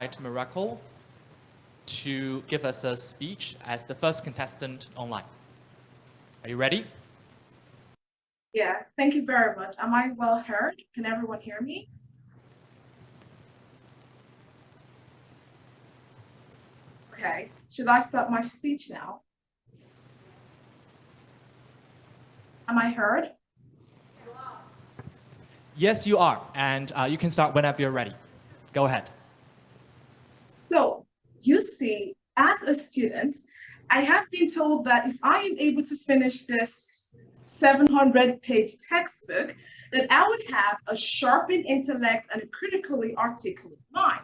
invite Miracle to give us a speech as the first contestant online. Are you ready? Yeah, thank you very much. Am I well heard? Can everyone hear me? Okay, should I start my speech now? Am I heard? Yes, you are. And you can start whenever you're ready. Go ahead. So, you see, as a student, I have been told that if I am able to finish this 700-page textbook, that I would have a sharpened intellect and a critically articulate mind.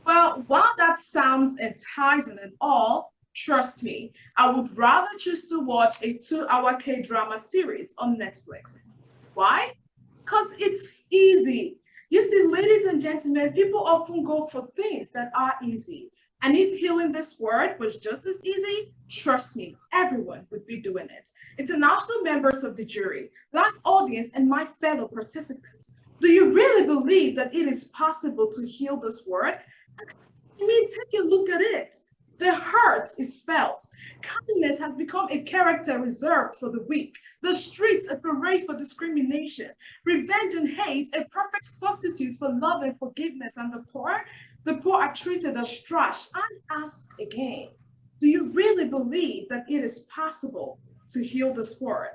Well, while that sounds enticing and all, trust me, I would rather choose to watch a 2-hour K-drama series on Netflix. Why? Because it's easy. You see, ladies and gentlemen, people often go for things that are easy. And if healing this word was just as easy, trust me, everyone would be doing it. International members of the jury, live audience, and my fellow participants, do you really believe that it is possible to heal this word? I mean, take a look at it. The hurt is felt. Kindness has become a character reserved for the weak. The streets a parade for discrimination. Revenge and hate a perfect substitute for love and forgiveness. And the poor are treated as trash. I ask again, do you really believe that it is possible to heal this word?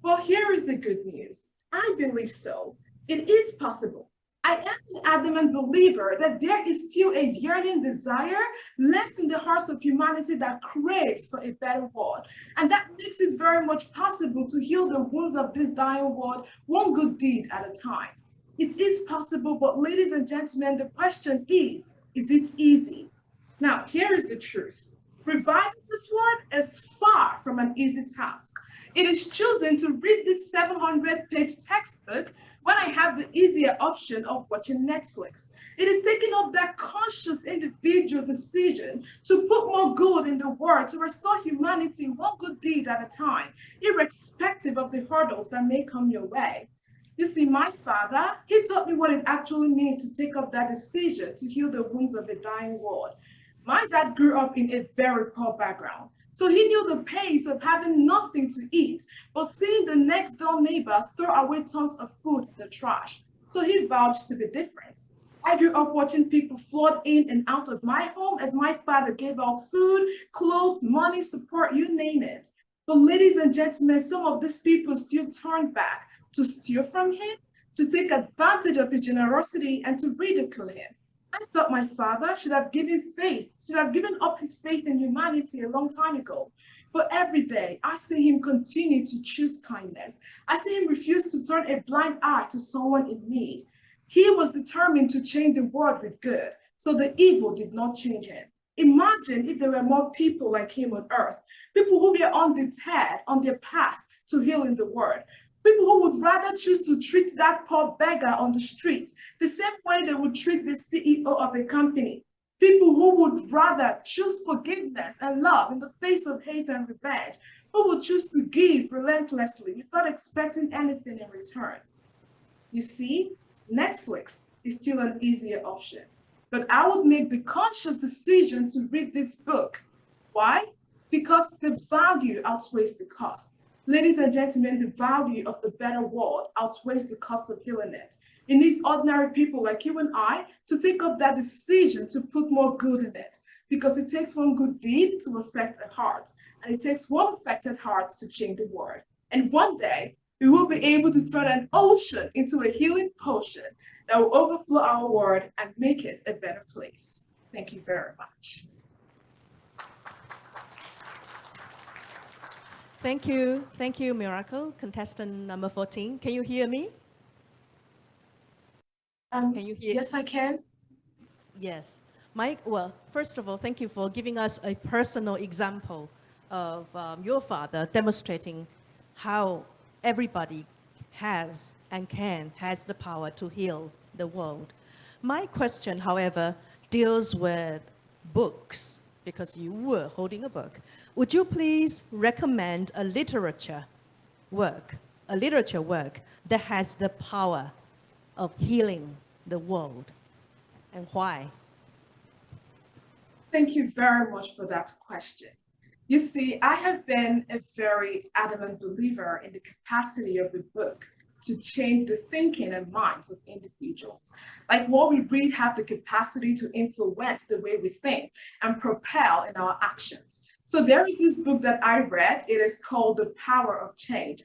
Well, here is the good news. I believe so. It is possible. I am an adamant believer that there is still a yearning desire left in the hearts of humanity that craves for a better world. And that makes it very much possible to heal the wounds of this dying world one good deed at a time. It is possible, but ladies and gentlemen, the question is it easy? Now, here is the truth. Reviving this word is far from an easy task. It is choosing to read this 700-page textbook when I have the easier option of watching Netflix. It is taking up that conscious individual decision to put more good in the world, to restore humanity one good deed at a time, irrespective of the hurdles that may come your way. You see, my father, he taught me what it actually means to take up that decision to heal the wounds of a dying world. My dad grew up in a very poor background. So he knew the pains of having nothing to eat, but seeing the next door neighbor throw away tons of food in the trash. So he vowed to be different. I grew up watching people flood in and out of my home as my father gave out food, clothes, money, support, you name it. But ladies and gentlemen, some of these people still turned back to steal from him, to take advantage of his generosity, and to ridicule him. I thought my father should have given up his faith in humanity a long time ago. But every day, I see him continue to choose kindness. I see him refuse to turn a blind eye to someone in need. He was determined to change the world with good, so the evil did not change him. Imagine if there were more people like him on earth, people who were undeterred on their path to healing the world. People who would rather choose to treat that poor beggar on the streets the same way they would treat the CEO of a company. People who would rather choose forgiveness and love in the face of hate and revenge. Who would choose to give relentlessly without expecting anything in return. You see, Netflix is still an easier option. But I would make the conscious decision to read this book. Why? Because the value outweighs the cost. Ladies and gentlemen, the value of a better world outweighs the cost of healing it. It needs ordinary people like you and I to take up that decision to put more good in it. Because it takes one good deed to affect a heart, and it takes one affected heart to change the world. And one day, we will be able to turn an ocean into a healing potion that will overflow our world and make it a better place. Thank you very much. Thank you, Miracle. Contestant number 14. Can you hear me? Can you hear? Yes, I can. Yes. Mike, well, first of all, thank you for giving us a personal example of your father demonstrating how everybody has the power to heal the world. My question, however, deals with books, because you were holding a book. Would you please recommend a literature work that has the power of healing the world, and why? Thank you very much for that question. You see, I have been a very adamant believer in the capacity of a book to change the thinking and minds of individuals. Like what we read have the capacity to influence the way we think and propel in our actions. So there is this book that I read. It is called The Power of Change.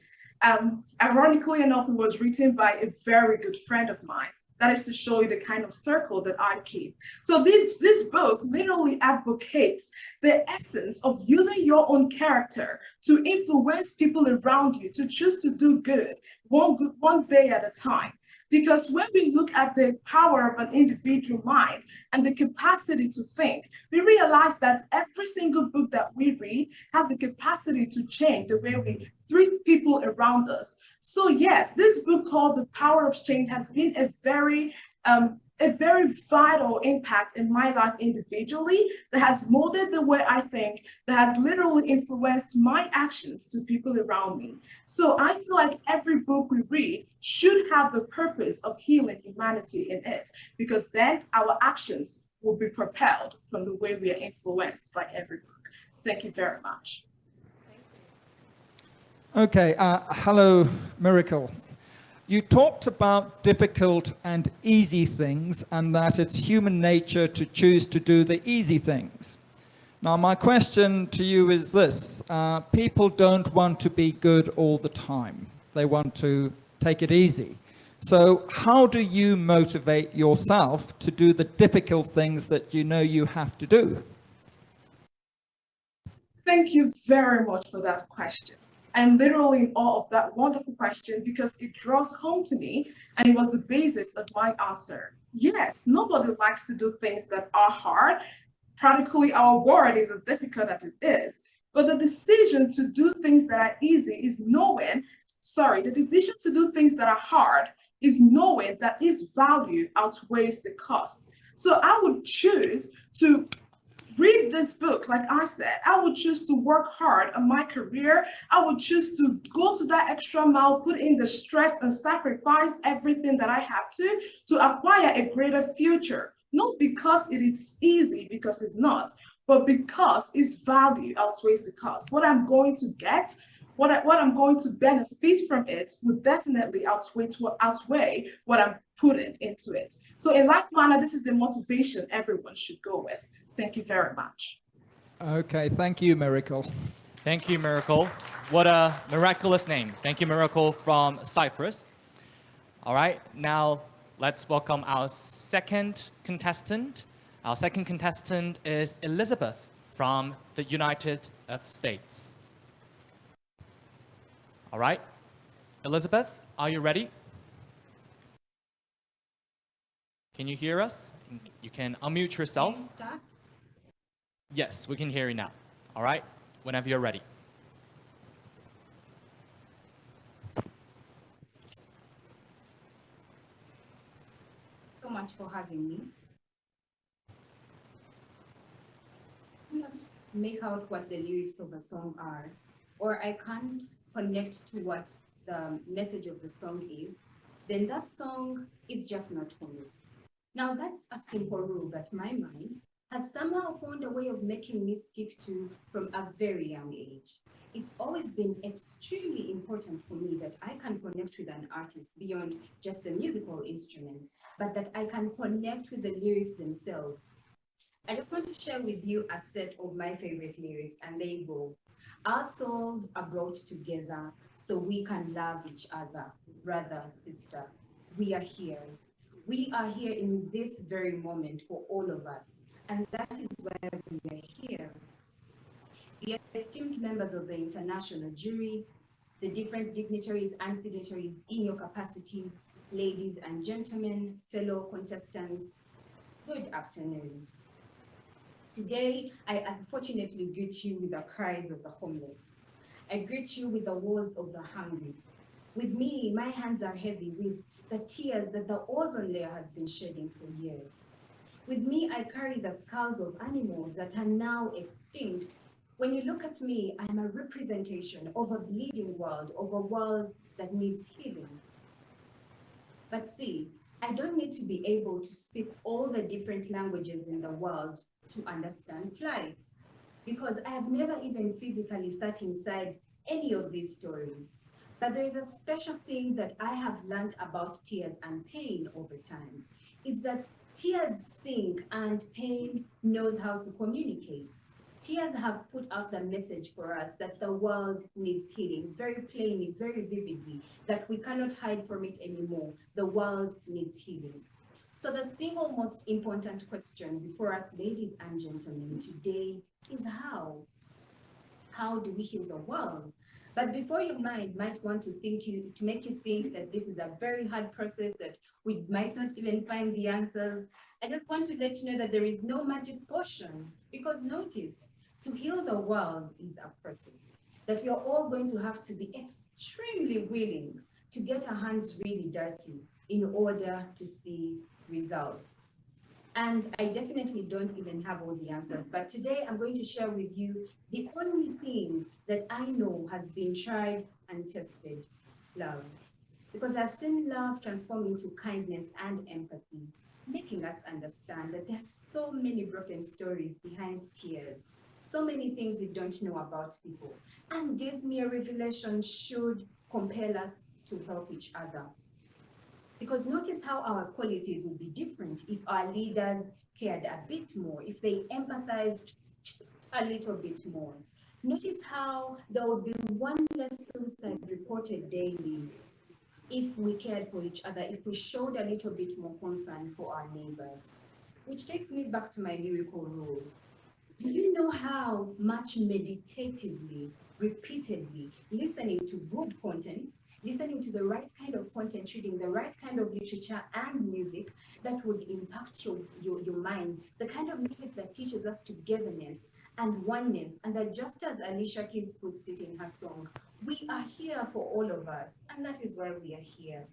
Ironically enough, it was written by a very good friend of mine. That is to show you the kind of circle that I keep. So this book literally advocates the essence of using your own character to influence people around you to choose to do good one day at a time. Because when we look at the power of an individual mind and the capacity to think, we realize that every single book that we read has the capacity to change the way we treat people around us. So yes, this book called The Power of Change has been a very vital impact in my life individually, that has molded the way I think, that has literally influenced my actions to people around me. So I feel like every book we read should have the purpose of healing humanity in it, because then our actions will be propelled from the way we are influenced by every book. Thank you very much. Okay, hello, Miracle. You talked about difficult and easy things and that it's human nature to choose to do the easy things. Now, my question to you is this. People don't want to be good all the time. They want to take it easy. So how do you motivate yourself to do the difficult things that you know you have to do? Thank you very much for that question. I'm literally in awe of that wonderful question because it draws home to me and it was the basis of my answer. Yes, nobody likes to do things that are hard. Practically, our world is as difficult as it is. But the decision to do things that are easy is the decision to do things that are hard is knowing that this value outweighs the cost. So I would choose to read this book. Like I said, I would choose to work hard on my career. I would choose to go to that extra mile, put in the stress and sacrifice everything that I have to acquire a greater future. Not because it is easy, because it's not, but because its value outweighs the cost. What I'm going to get, what I'm going to benefit from it would definitely outweigh what I'm putting into it. So in like manner, this is the motivation everyone should go with. Thank you very much. Okay, thank you, Miracle. Thank you, Miracle. What a miraculous name. Thank you, Miracle from Cyprus. All right, now let's welcome our second contestant. Our second contestant is Elizabeth from the United States. All right, Elizabeth, are you ready? Can you hear us? You can unmute yourself. Yes, we can hear you now. All right, whenever you're ready. So much for having me. I cannot make out what the lyrics of a song are, or I can't connect to what the message of the song is, then that song is just not for me. Now, that's a simple rule that my mind has somehow found a way of making me stick to from a very young age. It's always been extremely important for me that I can connect with an artist beyond just the musical instruments, but that I can connect with the lyrics themselves. I just want to share with you a set of my favorite lyrics, and they go, "Our souls are brought together so we can love each other, brother, sister. We are here. We are here in this very moment for all of us. And that is why we are here. The esteemed members of the international jury, the different dignitaries and signatories in your capacities, ladies and gentlemen, fellow contestants, good afternoon. Today, I unfortunately greet you with the cries of the homeless. I greet you with the woes of the hungry. With me, my hands are heavy with the tears that the ozone layer has been shedding for years. With me, I carry the skulls of animals that are now extinct. When you look at me, I'm a representation of a bleeding world, of a world that needs healing. But see, I don't need to be able to speak all the different languages in the world to understand plight, because I have never even physically sat inside any of these stories. But there is a special thing that I have learned about tears and pain over time, is that tears sing and pain knows how to communicate. Tears have put out the message for us that the world needs healing very plainly, very vividly, that we cannot hide from it anymore. The world needs healing. So the single most important question before us, ladies and gentlemen, today is how? How do we heal the world? But before your mind might want to make you think that this is a very hard process, that we might not even find the answers, I just want to let you know that there is no magic potion. Because notice, to heal the world is a process that we are all going to have to be extremely willing to get our hands really dirty in order to see results. And I definitely don't even have all the answers, but today I'm going to share with you the only thing that I know has been tried and tested: love. Because I've seen love transform into kindness and empathy, making us understand that there's so many broken stories behind tears, so many things we don't know about people. And this mere revelation should compel us to help each other. Because notice how our policies would be different if our leaders cared a bit more, if they empathized just a little bit more. Notice how there would be one less suicide reported daily if we cared for each other, if we showed a little bit more concern for our neighbors. Which takes me back to my lyrical rule. Do you know how much meditatively, repeatedly, listening to good content, listening to the right kind of content, reading the right kind of literature and music that would impact your mind, the kind of music that teaches us togetherness and oneness, and that just as Alicia Keys puts it in her song, we are here for all of us, and that is why we are here.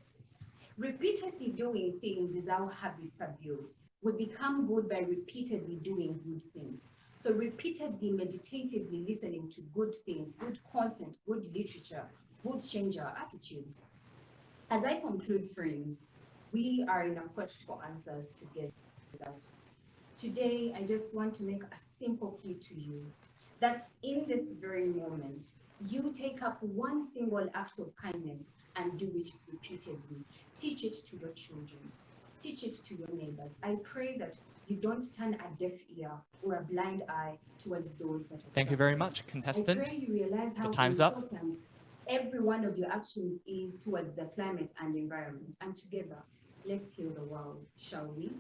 Repeatedly doing things is how habits are built. We become good by repeatedly doing good things. So repeatedly, meditatively listening to good things, good content, good literature, would change our attitudes. As I conclude, friends, we are in a quest for answers together. Today, I just want to make a simple plea to you that in this very moment, you take up one single act of kindness and do it repeatedly. Teach it to your children. Teach it to your neighbors. I pray that you don't turn a deaf ear or a blind eye towards those that are Thank you very much, contestant. I pray you realize how time's up. important every one of your actions is towards the climate and environment. And together, let's heal the world, shall we?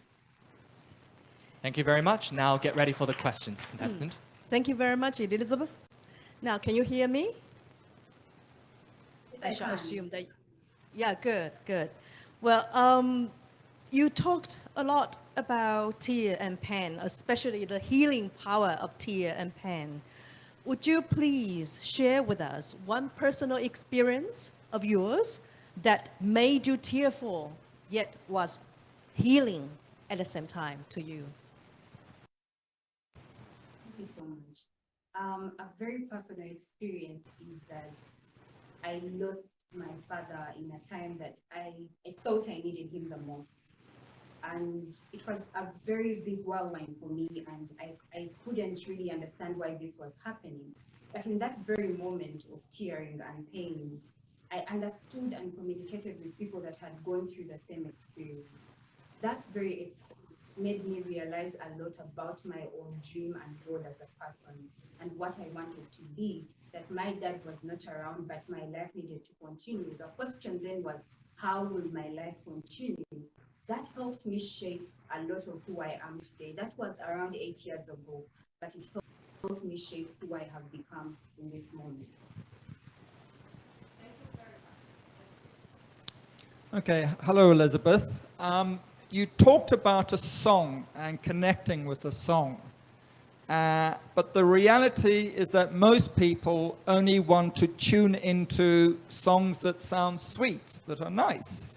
Thank you very much. Now get ready for the questions, contestant. Thank you very much, Elizabeth. Now, can you hear me? I shall can. assume that. Yeah, good, good. Well, you talked a lot about tear and pain, especially the healing power of tear and pain. Would you please share with us one personal experience of yours that made you tearful, yet was healing at the same time to you? Thank you so much. A very personal experience is that I lost my father in a time that I thought I needed him the most. And it was a very big whirlwind for me, and I couldn't really understand why this was happening. But in that very moment of tearing and pain, I understood and communicated with people that had gone through the same experience. That very experience made me realize a lot about my own dream and role as a person and what I wanted to be, that my dad was not around, but my life needed to continue. The question then was, how will my life continue? That helped me shape a lot of who I am today. That was around 8 years ago, but it helped me shape who I have become in this moment. Okay, hello Elizabeth. You talked about a song and connecting with a song. But the reality is that most people only want to tune into songs that sound sweet, that are nice.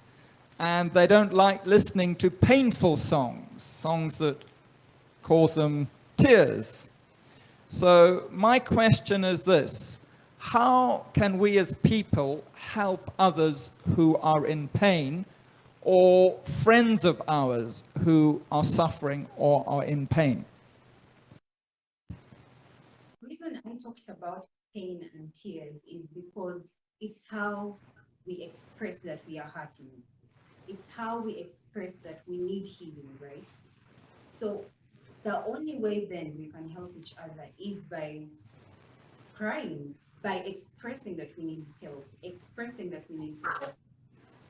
And they don't like listening to painful songs, songs that cause them tears. So my question is this: how can we as people help others who are in pain or friends of ours who are suffering or are in pain? The reason I talked about pain and tears is because it's how we express that we are hurting. It's how we express that we need healing, right? So the only way then we can help each other is by crying, by expressing that we need help, expressing that we need help.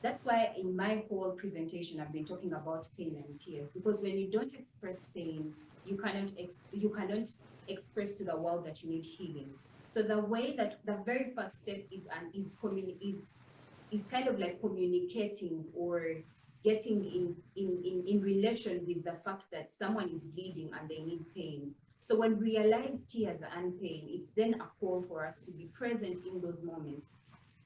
That's why in my whole presentation, I've been talking about pain and tears, because when you don't express pain, you cannot express to the world that you need healing. So the way that the very first step is kind of like communicating or getting in relation with the fact that someone is bleeding and they need pain. So when we realize tears and pain, it's then a call for us to be present in those moments.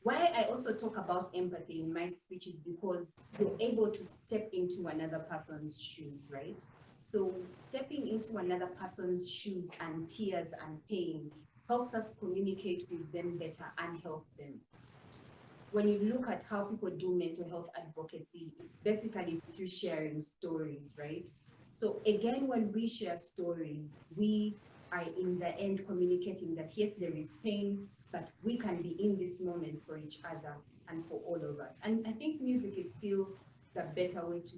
Why I also talk about empathy in my speech is because you're able to step into another person's shoes, right? So stepping into another person's shoes and tears and pain helps us communicate with them better and help them. When you look at how people do mental health advocacy, it's basically through sharing stories, right? So again, when we share stories, we are in the end communicating that yes, there is pain, but we can be in this moment for each other and for all of us. And I think music is still the better way to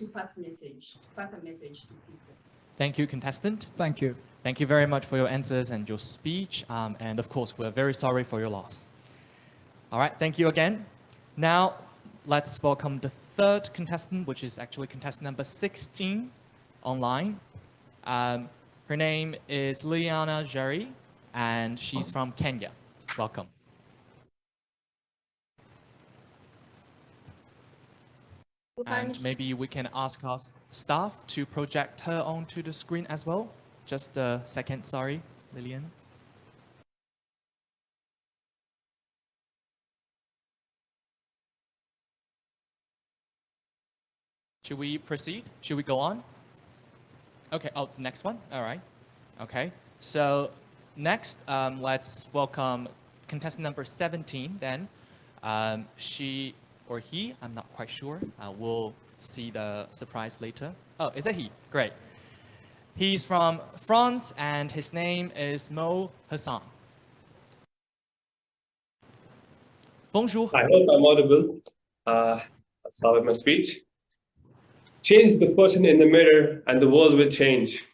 pass a message to people. Thank you, contestant. Thank you. Thank you very much for your answers and your speech. And of course, we're very sorry for your loss. All right, thank you again. Now, let's welcome the third contestant, which is actually contestant number 16 online. Her name is Liana Jerry, and she's from Kenya. Welcome. And maybe we can ask our staff to project her onto the screen as well. Just a second, sorry, Lillian. Should we proceed? Should we go on? Okay, oh, next one, all right. Okay, so next, let's welcome contestant number 17 then. She or he, I'm not quite sure. We'll see the surprise later. Oh, is it he? Great. He's from France and his name is Mo Hassan. Bonjour. I hope I'm audible. I'll start with my speech. Change the person in the mirror and the world will change.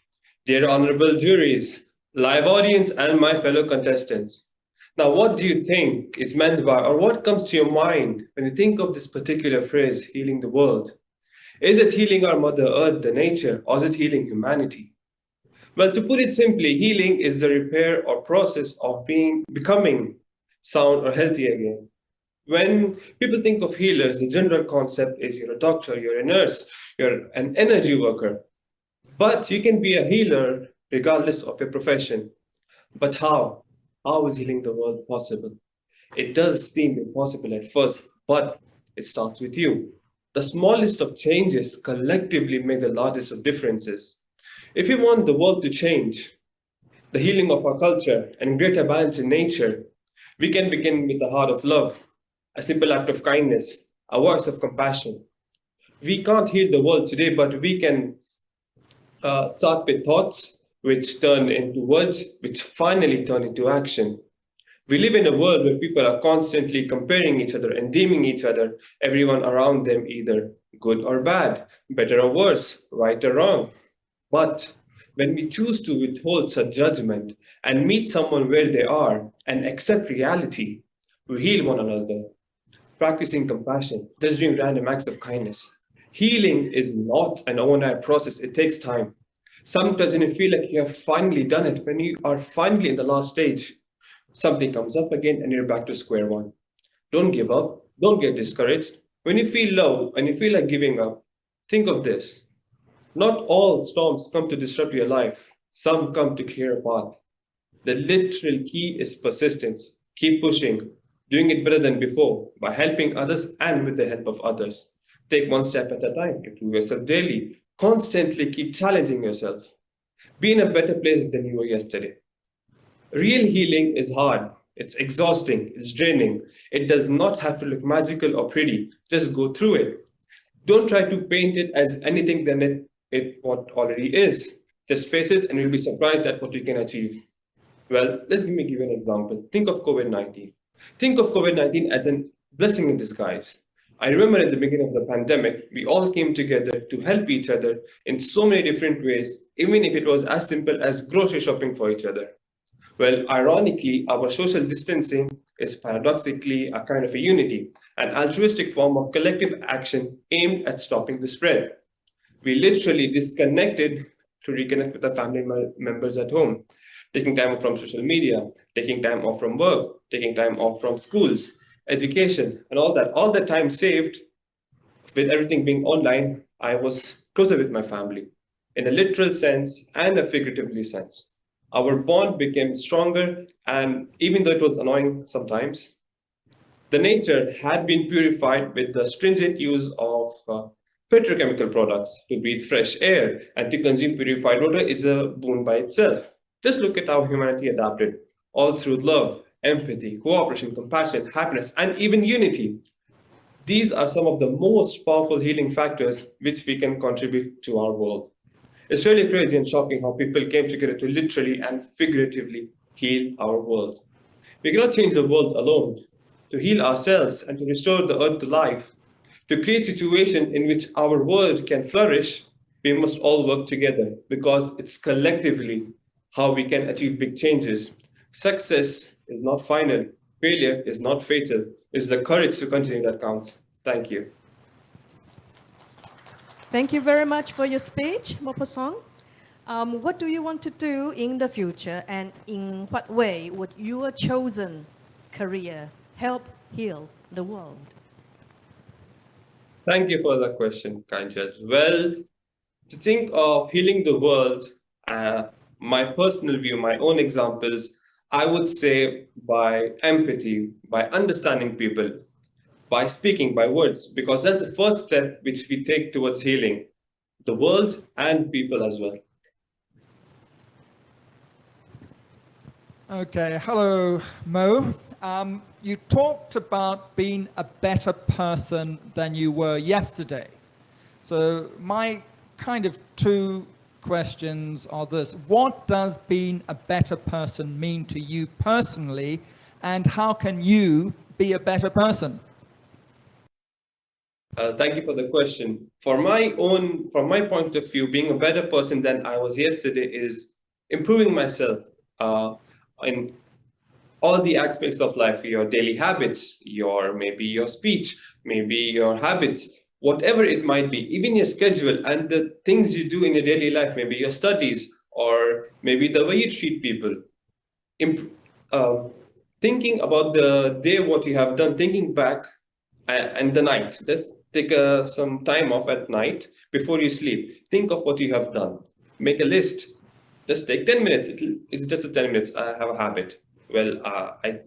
Dear honorable juries, live audience and my fellow contestants. Now, what do you think is meant by, or what comes to your mind when you think of this particular phrase, healing the world? Is it healing our Mother Earth, the nature, or is it healing humanity? Well, to put it simply, healing is the repair or process of becoming sound or healthy again. When people think of healers, the general concept is you're a doctor, you're a nurse, you're an energy worker. But you can be a healer regardless of your profession. But how? How is healing the world possible? It does seem impossible at first, but it starts with you. The smallest of changes collectively make the largest of differences. If we want the world to change, the healing of our culture and greater balance in nature, we can begin with the heart of love, a simple act of kindness, a voice of compassion. We can't heal the world today, but we can start with thoughts which turn into words, which finally turn into action. We live in a world where people are constantly comparing each other and deeming each other, everyone around them either good or bad, better or worse, right or wrong. But when we choose to withhold such judgment and meet someone where they are and accept reality, we heal one another. Practicing compassion, just doing random acts of kindness. Healing is not an overnight process, it takes time. Sometimes when you feel like you have finally done it, when you are finally in the last stage, something comes up again and you're back to square one. Don't give up, don't get discouraged. When you feel low and you feel like giving up, think of this. Not all storms come to disrupt your life, some come to clear a path. The literal key is persistence. Keep pushing, doing it better than before by helping others and with the help of others. Take one step at a time, improve yourself daily, constantly keep challenging yourself. Be in a better place than you were yesterday. Real healing is hard, It's exhausting, it's draining. It does not have to look magical or pretty. Just go through it. Don't try to paint it as anything than it what already is. Just face it and you'll be surprised at what you can achieve. Well, let me give you an example. Think of COVID-19. Think of COVID-19 as a blessing in disguise. I remember at the beginning of the pandemic, we all came together to help each other in so many different ways, even if it was as simple as grocery shopping for each other. Well, ironically, our social distancing is paradoxically a kind of a unity, an altruistic form of collective action aimed at stopping the spread. We literally disconnected to reconnect with our family members at home, taking time off from social media, taking time off from work, taking time off from schools, education, and all that. All the time saved with everything being online, I was closer with my family in a literal sense and a figuratively sense. Our bond became stronger, and even though it was annoying sometimes, the nature had been purified with the stringent use of petrochemical products to breathe fresh air, and to consume purified water is a boon by itself. Just look at how humanity adapted, all through love, empathy, cooperation, compassion, happiness, and even unity. These are some of the most powerful healing factors which we can contribute to our world. It's really crazy and shocking how people came together to literally and figuratively heal our world. We cannot change the world alone. To heal ourselves and to restore the earth to life, to create situations in which our world can flourish, we must all work together because it's collectively how we can achieve big changes. Success is not final. Failure is not fatal. It's the courage to continue that counts. Thank you. Thank you very much for your speech, Mopasong. What do you want to do in the future, and in what way would your chosen career help heal the world? Thank you for the question, kind judge. Well, to think of healing the world, my personal view, my own examples, I would say by empathy, by understanding people, by speaking, by words, because that's the first step which we take towards healing the world and people as well. Okay, hello, Mo. You talked about being a better person than you were yesterday. So my kind of two questions are this. What does being a better person mean to you personally, and how can you be a better person? Thank you for the question. From my point of view, being a better person than I was yesterday is improving myself in all the aspects of life, your daily habits, maybe your speech, maybe your habits, whatever it might be, even your schedule and the things you do in your daily life, maybe your studies or maybe the way you treat people. Thinking about the day, what you have done, thinking back and the night. Just take some time off at night before you sleep. Think of what you have done. Make a list. Just take 10 minutes. It's just a 10 minutes. I have a habit. Well, I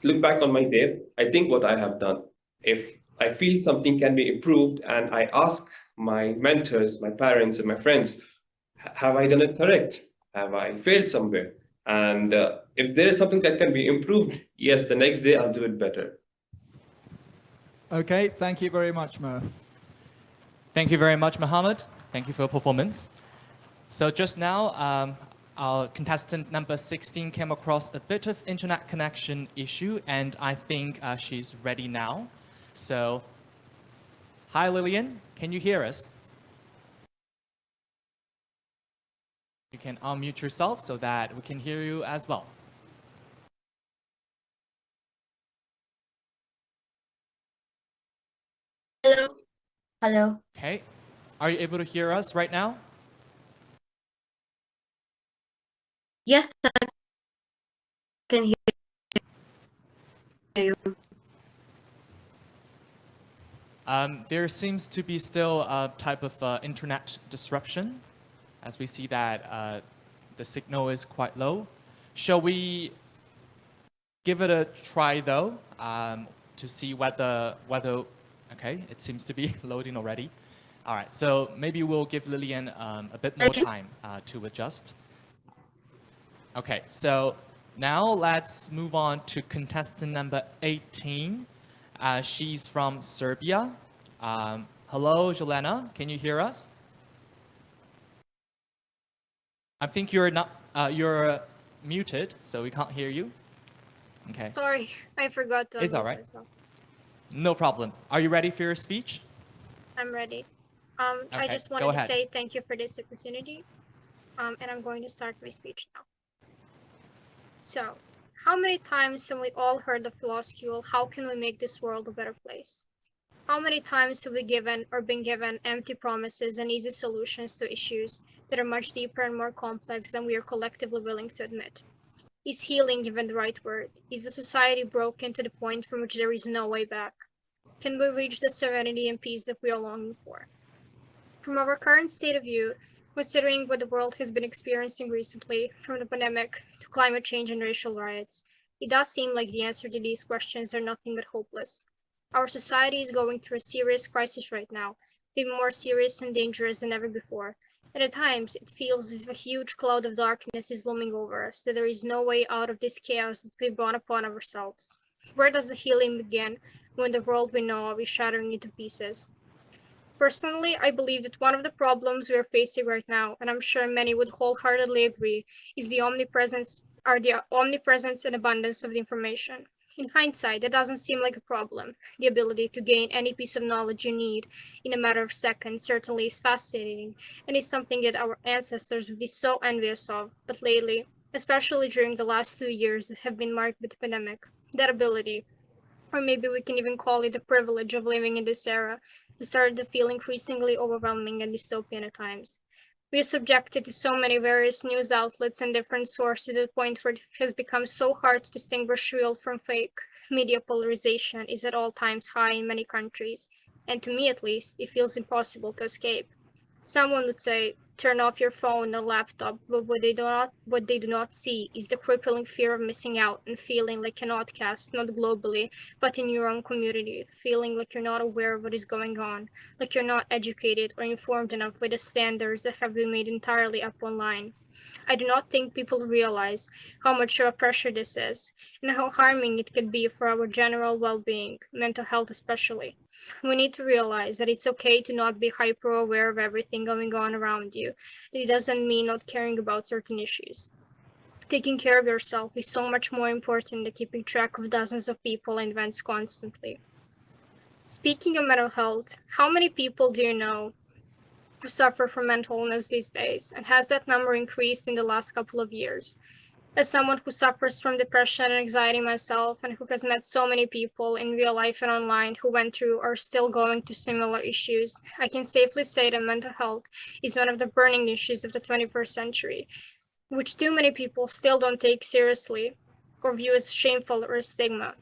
look back on my day. I think what I have done. If I feel something can be improved, and I ask my mentors, my parents, and my friends, have I done it correct? Have I failed somewhere? And if there is something that can be improved, yes, the next day I'll do it better. Okay, thank you very much, Mo. Thank you very much, Mohammed. Thank you for your performance. So just now, our contestant number 16 came across a bit of internet connection issue, and I think she's ready now. So, hi Lillian, can you hear us? You can unmute yourself so that we can hear you as well. Hello. Hello. Okay, are you able to hear us right now? Yes, I can hear you. There seems to be still a type of internet disruption, as we see that the signal is quite low. Shall we give it a try though, to see whether, okay, it seems to be loading already. All right, so maybe we'll give Lillian a bit more time to adjust. Okay, so Now let's move on to contestant number 18. She's from Serbia. Hello, Jelena. Can you hear us? I think you're not. You're muted, so we can't hear you. Okay. Sorry, I forgot to It's all unmute right. myself. No problem. Are you ready for your speech? I'm ready. I Okay, just go wanted to ahead. say thank you for this opportunity. And I'm going to start my speech now. So, how many times have we all heard the floscule, how can we make this world a better place? How many times have we given or been given empty promises and easy solutions to issues that are much deeper and more complex than we are collectively willing to admit? Is healing even the right word? Is the society broken to the point from which there is no way back? Can we reach the serenity and peace that we are longing for? From our current state of view, considering what the world has been experiencing recently, from the pandemic to climate change and racial riots, it does seem like the answer to these questions are nothing but hopeless. Our society is going through a serious crisis right now, even more serious and dangerous than ever before. And at times, it feels as if a huge cloud of darkness is looming over us, that there is no way out of this chaos that we've brought upon ourselves. Where does the healing begin when the world we know of is shattering into pieces? Personally, I believe that one of the problems we are facing right now, and I'm sure many would wholeheartedly agree, is the omnipresence and abundance of the information. In hindsight, that doesn't seem like a problem. The ability to gain any piece of knowledge you need in a matter of seconds certainly is fascinating, and is something that our ancestors would be so envious of. But lately, especially during the last 2 years that have been marked with the pandemic, that ability, or maybe we can even call it the privilege of living in this era, has started to feel increasingly overwhelming and dystopian at times. We are subjected to so many various news outlets and different sources to the point where it has become so hard to distinguish real from fake. Media polarization is at all times high in many countries, and to me at least, it feels impossible to escape. Someone would say, turn off your phone or laptop, but what they do not see is the crippling fear of missing out and feeling like an outcast, not globally, but in your own community, feeling like you're not aware of what is going on, like you're not educated or informed enough by the standards that have been made entirely up online. I do not think people realize how much of a pressure this is, and how harming it can be for our general well-being, mental health especially. We need to realize that it's okay to not be hyper aware of everything going on around you, that it doesn't mean not caring about certain issues. Taking care of yourself is so much more important than keeping track of dozens of people and events constantly. Speaking of mental health, how many people do you know who suffer from mental illness these days, and has that number increased in the last couple of years? As someone who suffers from depression and anxiety myself, and who has met so many people in real life and online who went through or are still going through similar issues, I can safely say that mental health is one of the burning issues of the 21st century, which too many people still don't take seriously or view as shameful or a stigma.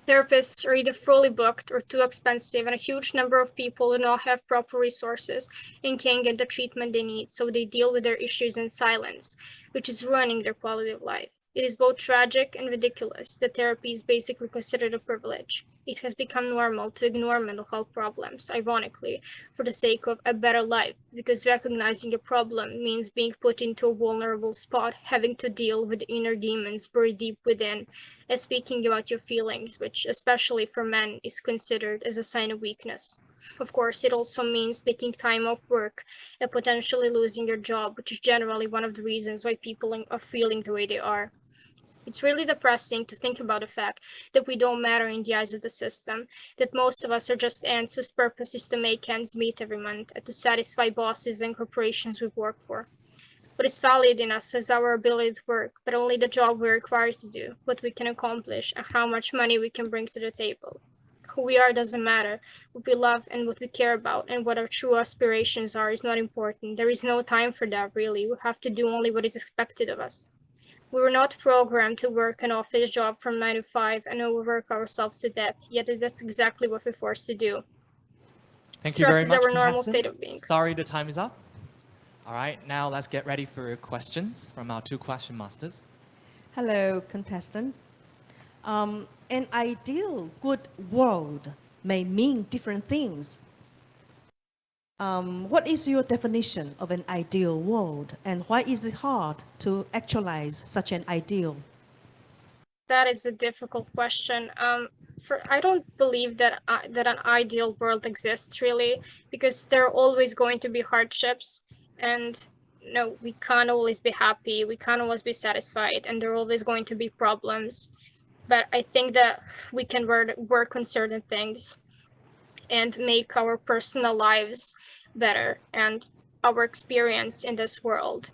Therapists are either fully booked or too expensive, and a huge number of people do not have proper resources and can't get the treatment they need, so they deal with their issues in silence, which is ruining their quality of life. It is both tragic and ridiculous that therapy is basically considered a privilege. It has become normal to ignore mental health problems, ironically, for the sake of a better life, because recognizing a problem means being put into a vulnerable spot, having to deal with inner demons buried deep within, as speaking about your feelings, which, especially for men, is considered as a sign of weakness. Of course, it also means taking time off work and potentially losing your job, which is generally one of the reasons why people are feeling the way they are. It's really depressing to think about the fact that we don't matter in the eyes of the system, that most of us are just ants whose purpose is to make ends meet every month and to satisfy bosses and corporations we work for. What is valued in us is our ability to work, but only the job we're required to do, what we can accomplish, and how much money we can bring to the table. Who we are doesn't matter. What we love and what we care about and what our true aspirations are is not important. There is no time for that, really. We have to do only what is expected of us. We were not programmed to work an office job from 9 to 5 and overwork ourselves to death, yet that's exactly what we're forced to do. Thank you Stress very is much, our normal contestant. state of being. Sorry, the time is up. All right, now let's get ready for questions from our two question masters. Hello, contestant. An ideal good world may mean different things. What is your definition of an ideal world, and why is it hard to actualize such an ideal? That is a difficult question. I don't believe that that an ideal world exists really, because there are always going to be hardships, and we can't always be happy. We can't always be satisfied, and there are always going to be problems. But I think that we can work on certain things and make our personal lives better and our experience in this world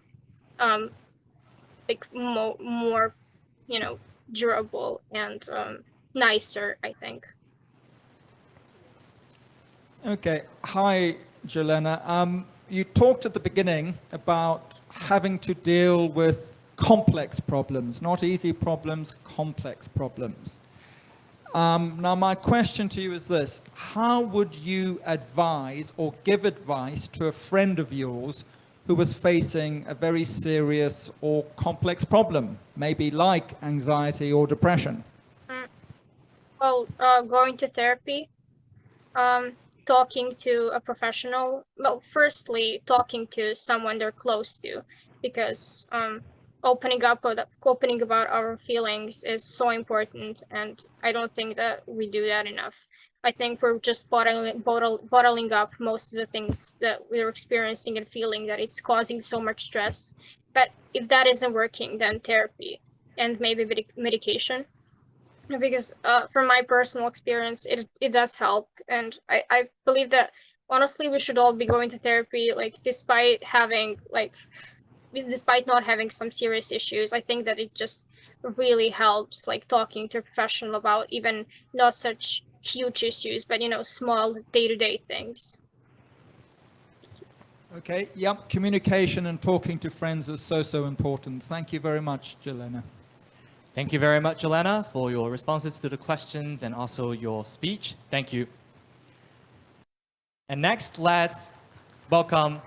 like more durable and nicer, I think. Okay. Hi, Jelena. You talked at the beginning about having to deal with complex problems, not easy problems, complex problems. Now, my question to you is this. How would you advise or give advice to a friend of yours who was facing a very serious or complex problem, maybe like anxiety or depression? Well, going to therapy, talking to a professional. Well, firstly, talking to someone they're close to, because opening about our feelings is so important, and I don't think that we do that enough. I think we're just bottling up most of the things that we're experiencing and feeling, that it's causing so much stress. But if that isn't working, then therapy and maybe medication, because from my personal experience, it does help. And I believe that honestly we should all be going to therapy, like despite not having some serious issues. I think that it just really helps, like talking to a professional about even not such huge issues, but small day-to-day things. Okay, yep, communication and talking to friends is so important. Thank you very much, Jelena. Thank you very much, Elena, for your responses to the questions and also your speech. Thank you. And next, let's welcome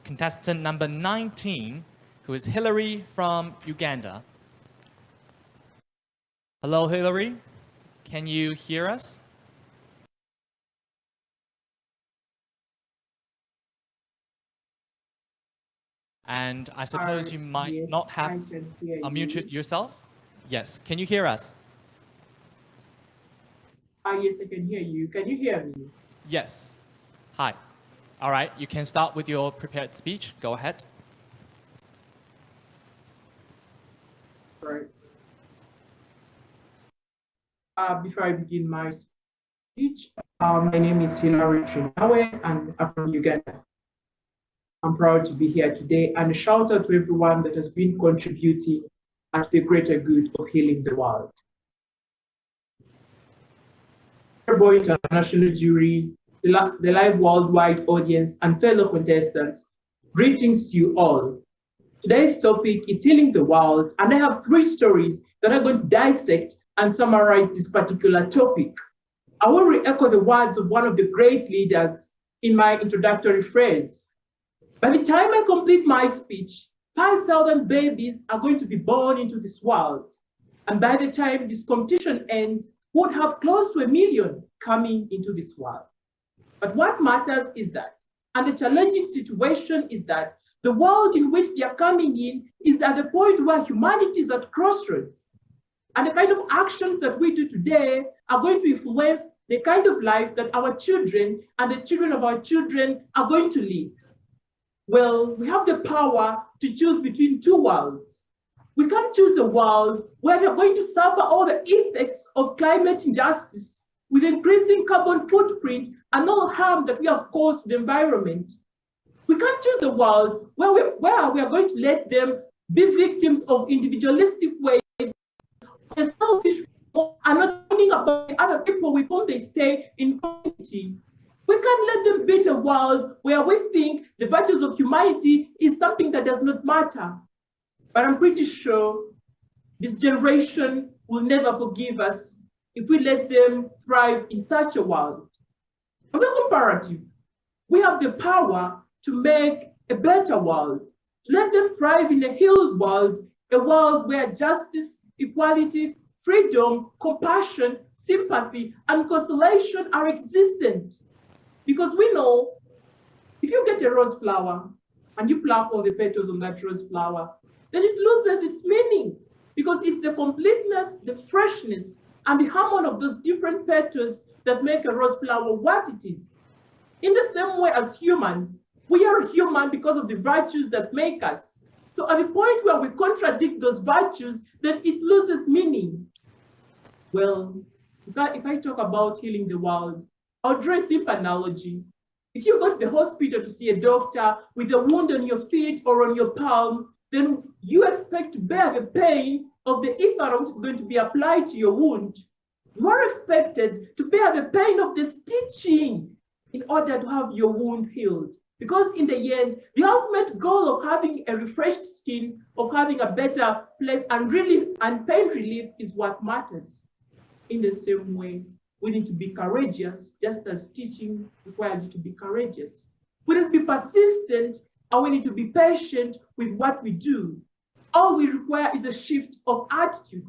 contestant number 19, who is Hillary from Uganda. Hello, Hillary. Can you hear us? And I suppose you might not have unmuted yourself. Yes, can you hear us? Yes, I can hear you. Can you hear me? Yes. Hi. All right, you can start with your prepared speech. Go ahead. All right. Before I begin my speech, my name is Hilary Trinawe, and I'm from Uganda. I'm proud to be here today, and a shout out to everyone that has been contributing to the greater good of healing the world. Honorable international jury, the live worldwide audience, and fellow contestants, greetings to you all. Today's topic is healing the world, and I have 3 stories that are going to dissect and summarize this particular topic. I will re-echo the words of one of the great leaders in my introductory phrase. By the time I complete my speech, 5,000 babies are going to be born into this world. And by the time this competition ends, we would have close to 1 million coming into this world. But what matters is that, and the challenging situation is that, the world in which they are coming in is at the point where humanity is at crossroads. And the kind of actions that we do today are going to influence the kind of life that our children and the children of our children are going to lead. Well, we have the power to choose between 2 worlds. We can choose a world where we are going to suffer all the effects of climate injustice with increasing carbon footprint and all harm that we have caused to the environment. We can choose a world where we are going to let them be victims of individualistic ways, where selfish people are not thinking about the other people with whom they stay in community. We can't let them build a world where we think the virtues of humanity is something that does not matter. But I'm pretty sure this generation will never forgive us if we let them thrive in such a world. On the comparative, we have the power to make a better world, to let them thrive in a healed world, a world where justice, equality, freedom, compassion, sympathy, and consolation are existent. Because we know plant a rose flower and you pluck all the petals on that rose flower, then it loses its meaning because it's the completeness, the freshness, and the harmony of those different petals that make a rose flower what it is. In the same way as humans, we are human because of the virtues that make us. So at the point where we contradict those virtues, then it loses meaning. Well, if I talk about healing the world, I'll draw a simple analogy. If you go to the hospital to see a doctor with a wound on your feet or on your palm, then you expect to bear the pain of the ether which is going to be applied to your wound. You are expected to bear the pain of the stitching in order to have your wound healed. Because in the end, the ultimate goal of having a refreshed skin, of having a better place and pain relief is what matters. In the same way, we need to be courageous, just as stitching requires you to be courageous. We need to be persistent, and we need to be patient with what we do. All we require is a shift of attitude.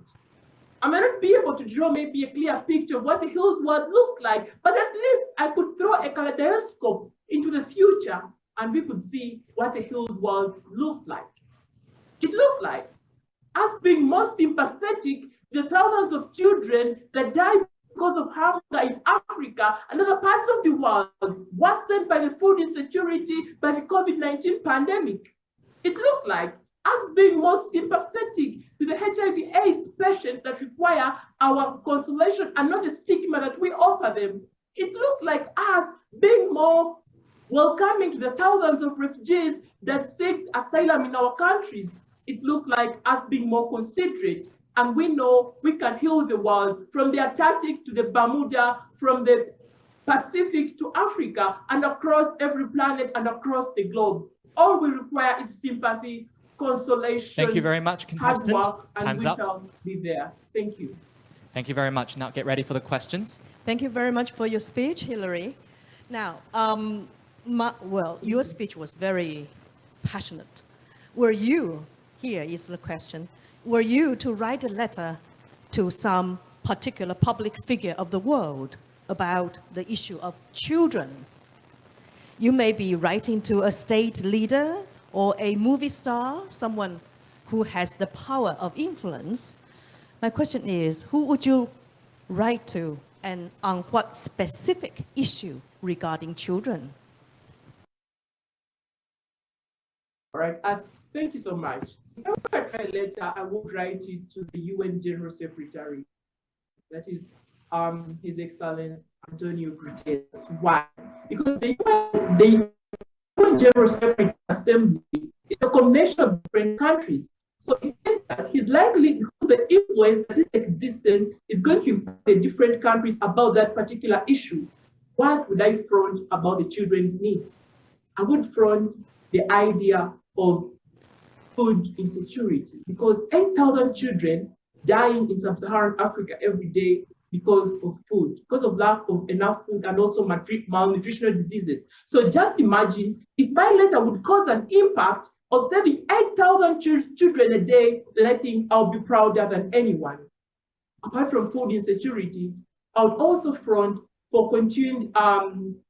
I may not be able to draw maybe a clear picture of what a healed world looks like, but at least I could throw a kaleidoscope into the future and we could see what a healed world looks like. It looks like us being more sympathetic to the thousands of children that die because of hunger in Africa and other parts of the world, worsened by the food insecurity, by the COVID-19 pandemic. It looks like us being more sympathetic to the HIV/AIDS patients that require our consolation and not the stigma that we offer them. It looks like us being more welcoming to the thousands of refugees that seek asylum in our countries. It looks like us being more considerate, and we know we can heal the world from the Antarctic to the Bermuda, from the Pacific to Africa, and across every planet and across the globe. All we require is sympathy, consolation. Thank you very much, contestant. Hard work, and Time's we up. shall be there. Thank you. Thank you very much. Now get ready for the questions. Thank you very much for your speech, Hillary. Now, well, your speech was very passionate. Were you, here is the question, were you to write a letter to some particular public figure of the world about the issue of children? You may be writing to a state leader or a movie star, someone who has the power of influence. My question is, who would you write to and on what specific issue regarding children? All right, thank you so much. If I were to write a letter, I would write it to the UN General Secretary. That is His Excellency Antonio Guterres. Why? Because the UN General Secretary Assembly is a combination of different countries. So it means that he's likely, because the influence that is existent is going to impact the different countries about that particular issue. What would I front about the children's needs? I would front the idea of food insecurity, because 8,000 children dying in sub-Saharan Africa every day because of food, because of lack of enough food and also malnutritional diseases. So just imagine if my letter would cause an impact of saving 8,000 children a day, then I think I'll be prouder than anyone. Apart from food insecurity, I would also front for continued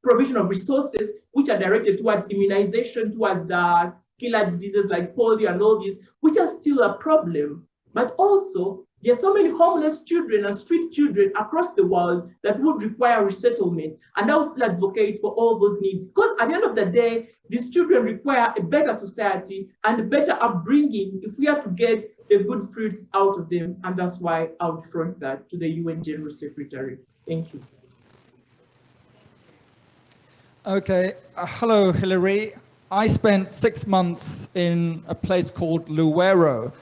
provision of resources which are directed towards immunization, towards the killer diseases like polio and all these, which are still a problem. But also, there are so many homeless children and street children across the world that would require resettlement. And I would still advocate for all those needs. Because at the end of the day, these children require a better society and a better upbringing if we are to get the good fruits out of them. And that's why I would front that to the UN General Secretary. Thank you. Okay, hello, Hillary. I spent 6 months in a place called Luwero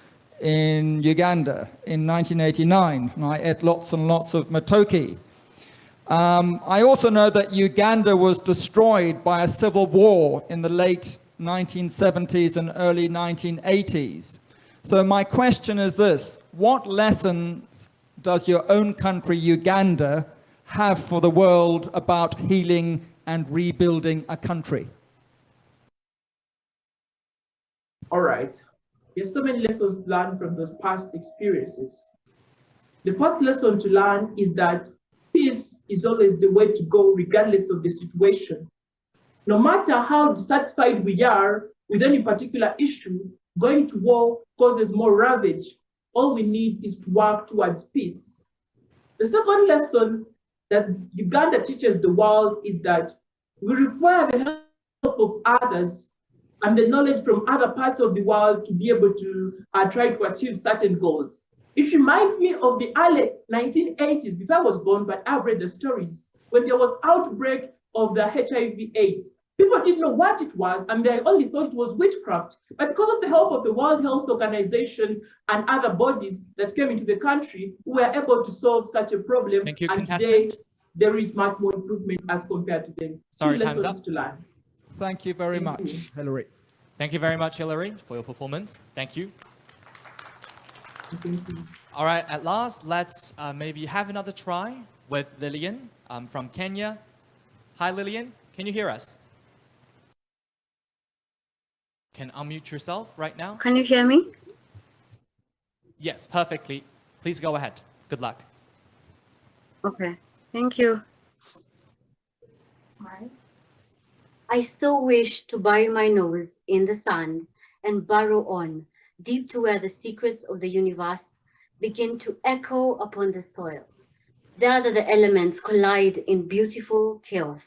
in Uganda in 1989, and I ate lots and lots of matoke. I also know that Uganda was destroyed by a civil war in the late 1970s and early 1980s. So my question is this: what lessons does your own country, Uganda, have for the world about healing and rebuilding a country? All right. There's so many lessons to learn from those past experiences. The first lesson to learn is that peace is always the way to go regardless of the situation. No matter how dissatisfied we are with any particular issue, going to war causes more ravage. All we need is to work towards peace. The second lesson that Uganda teaches the world is that we require the help of others and the knowledge from other parts of the world to be able to try to achieve certain goals. It reminds me of the early 1980s, before I was born, but I've read the stories, when there was outbreak of the HIV/AIDS. People didn't know what it was, and they only thought it was witchcraft. But because of the help of the World Health Organizations and other bodies that came into the country, we were able to solve such a problem. Thank you, and contestant. today, there is much more improvement as compared to then. Sorry, Two time's lessons up. to learn. Thank you very much, Hilary. Thank you very much, Hilary, for your performance. Thank you. Thank you. All right, at last, let's maybe have another try with Lillian from Kenya. Hi, Lillian. Can you hear us? Can unmute yourself right now? Can you hear me? Yes, perfectly. Please go ahead. Good luck. Okay, thank you. Sorry. I so wish to bury my nose in the sand and burrow on, deep to where the secrets of the universe begin to echo upon the soil. There that the elements collide in beautiful chaos.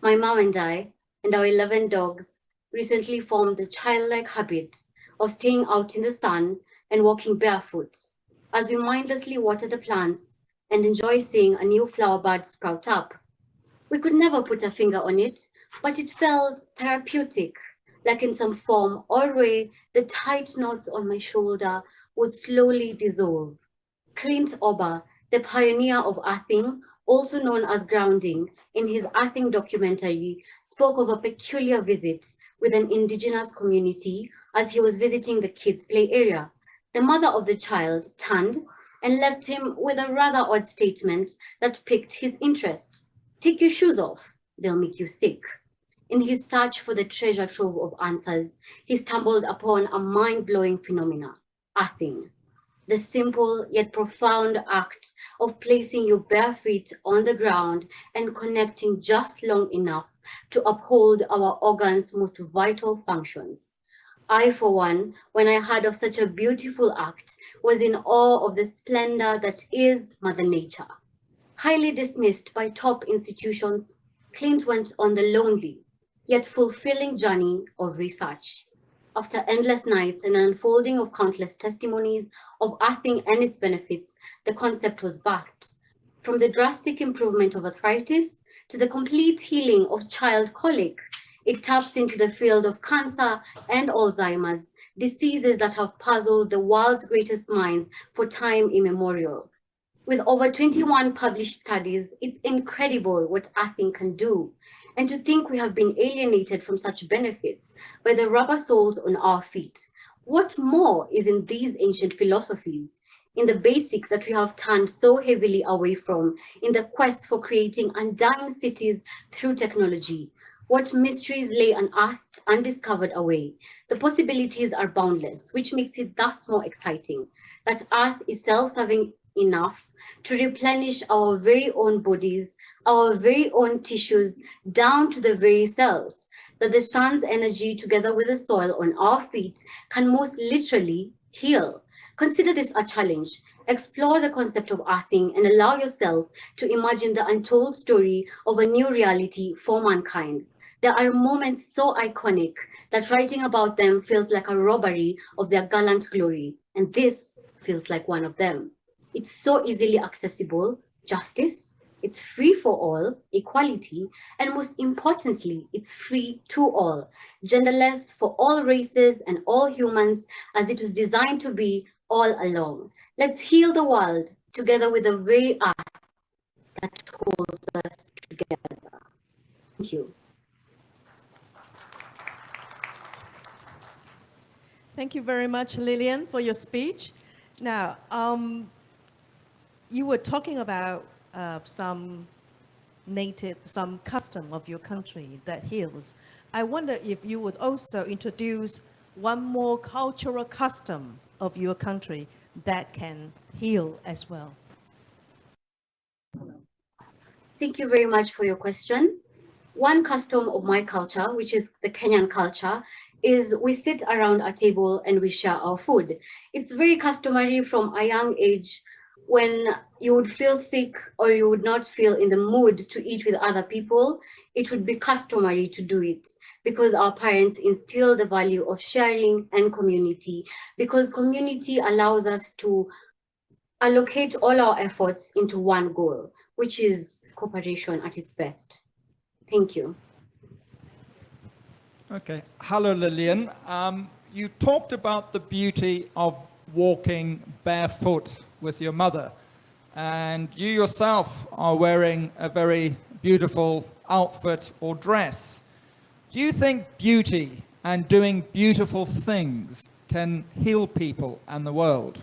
My mom and I, and our 11 dogs, recently formed the childlike habit of staying out in the sun and walking barefoot as we mindlessly water the plants and enjoy seeing a new flower bud sprout up. We could never put a finger on it, but it felt therapeutic, like in some form or way the tight knots on my shoulder would slowly dissolve. Clint Ober, the pioneer of earthing, also known as grounding, in his earthing documentary, spoke of a peculiar visit with an indigenous community as he was visiting the kids' play area. The mother of the child turned and left him with a rather odd statement that piqued his interest. Take your shoes off, they'll make you sick. In his search for the treasure trove of answers, he stumbled upon a mind-blowing phenomena, earthing. The simple yet profound act of placing your bare feet on the ground and connecting just long enough to uphold our organs' most vital functions. I, for one, when I heard of such a beautiful act, was in awe of the splendor that is Mother Nature. Highly dismissed by top institutions, Clint went on the lonely, yet fulfilling journey of research. After endless nights and an unfolding of countless testimonies of earthing and its benefits, the concept was birthed. From the drastic improvement of arthritis to the complete healing of child colic, it taps into the field of cancer and Alzheimer's, diseases that have puzzled the world's greatest minds for time immemorial. With over 21 published studies, it's incredible what earthing can do. And to think we have been alienated from such benefits by the rubber soles on our feet. What more is in these ancient philosophies, in the basics that we have turned so heavily away from, in the quest for creating undying cities through technology? What mysteries lay unearthed, undiscovered away? The possibilities are boundless, which makes it thus more exciting, that Earth is self-serving enough to replenish our very own bodies, our very own tissues, down to the very cells, that the sun's energy together with the soil on our feet can most literally heal. Consider this a challenge. Explore the concept of earthing and allow yourself to imagine the untold story of a new reality for mankind. There are moments so iconic that writing about them feels like a robbery of their gallant glory, and this feels like one of them. It's so easily accessible, justice, it's free for all, equality, and most importantly, it's free to all, genderless for all races and all humans, as it was designed to be all along. Let's heal the world together with the very earth that holds us together. Thank you. Thank you very much, Lillian, for your speech. Now, you were talking about some custom of your country that heals. I wonder if you would also introduce one more cultural custom of your country that can heal as well. Thank you very much for your question. one custom of my culture, which is the Kenyan culture, is we sit around a table and we share our food. It's very customary from a young age when you would feel sick or you would not feel in the mood to eat with other people, it would be customary to do it because our parents instill the value of sharing and community, because community allows us to allocate all our efforts into one goal, which is cooperation at its best. Thank you. Okay. Hello, Lillian. You talked about the beauty of walking barefoot with your mother, and you yourself are wearing a very beautiful outfit or dress. Do you think beauty and doing beautiful things can heal people and the world?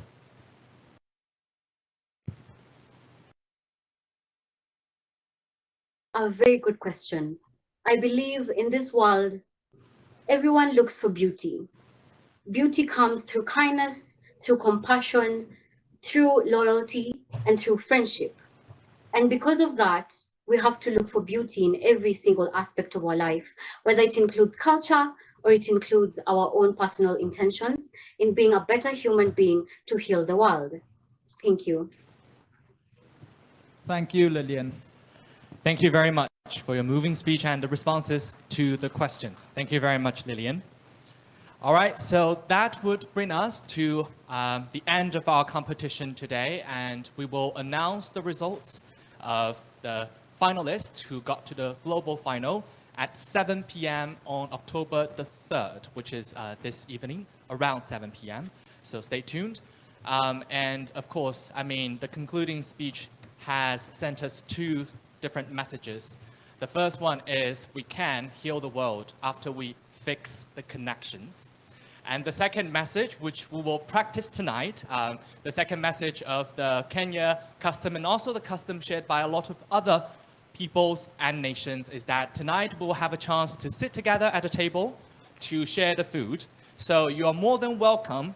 A very good question. I believe in this world, everyone looks for beauty. Beauty comes through kindness, through compassion, through loyalty, and through friendship. And because of that, we have to look for beauty in every single aspect of our life, whether it includes culture or it includes our own personal intentions in being a better human being to heal the world. Thank you. Thank you, Lillian. Thank you very much for your moving speech and the responses to the questions. Thank you very much, Lillian. All right, so that would bring us to the end of our competition today, and we will announce the results of the finalists who got to the global final at 7 p.m. on October the 3rd, which is this evening, around 7 p.m. So stay tuned. And of course, I mean, the concluding speech has sent us two different messages. The first one is we can heal the world after we fix the connections. And the second message, which we will practice tonight, the second message of the Kenya custom and also the custom shared by a lot of other peoples and nations is that tonight we will have a chance to sit together at a table to share the food. So you are more than welcome